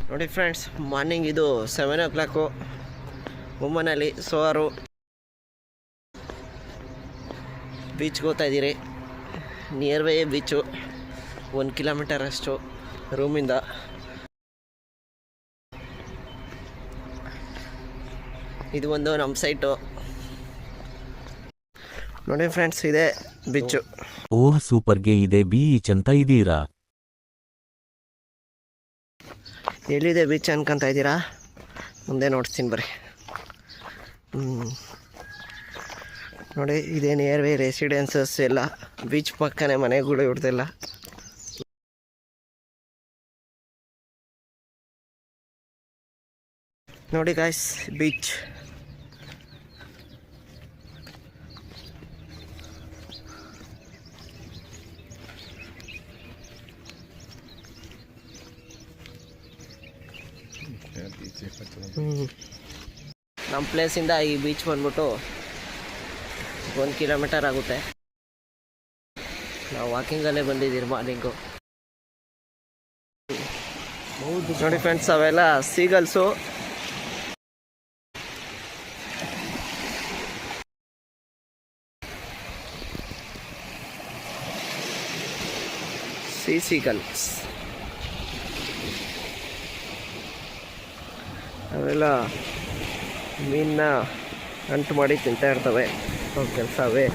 ನೋಡಿ friends, morning ಇದು 7 o'clock ಮುಂಬೈನಲ್ಲಿ. ಸೋರು ಬೀಚ್ಗೆ ಹೋಗ್ತಾ ಇದ್ದೀರಿ. ನಿಯರ್ ಬೈ ಬೀಚು, 1 ಕಿಲೋಮೀಟರ್ ಅಷ್ಟು ರೂಮಿಂದ. ಇದು ಒಂದು ನಮ್ಮ ಸೈಟು ನೋಡಿ ಫ್ರೆಂಡ್ಸ್, ಇದೆ ಬೀಚು. ಓಹ್, ಸೂಪರ್ಗೆ ಇದೆ ಬೀಚ್ ಅಂತ ಇದ್ದೀರಾ? ಎಲ್ಲಿದೆ ಬೀಚ್ ಅನ್ಕೊಂತ ಇದ್ದೀರಾ? ಮುಂದೆ ನೋಡ್ತೀನಿ ಬರ್ರಿ. ನೋಡಿ, ಇದೇ ನಿಯರ್ ಬೈ ರೆಸಿಡೆನ್ಸಸ್ ಎಲ್ಲ. ಬೀಚ್ ಪಕ್ಕನೇ ಮನೆಗಳು ಇಡ್ದಿಲ್ಲ. ನೋಡಿ ಗಾಯ್ಸ್, ಬೀಚ್. ನಮ್ಮ ಪ್ಲೇಸಿಂದ ಈ ಬೀಚ್ ಬಂದ್ಬಿಟ್ಟು 1 ಕಿಲೋಮೀಟರ್ ಆಗುತ್ತೆ. ನಾವು ವಾಕಿಂಗಲ್ಲೇ ಬಂದಿದ್ದೀರಿ ಮಾರ್ನಿಂಗು. ನೋಡಿ ಫ್ರೆಂಡ್ಸ್, ಅವೆಲ್ಲ ಸೀಗಲ್ಸು. ಸೀಗಲ್ಸ್ ಅವೆಲ್ಲ ಮೀನನ್ನ ಅಂಟು ಮಾಡಿ ತಿಂತಾ ಇರ್ತವೆ. ಅವ್ರ ಕೆಲಸ ಅವೇ.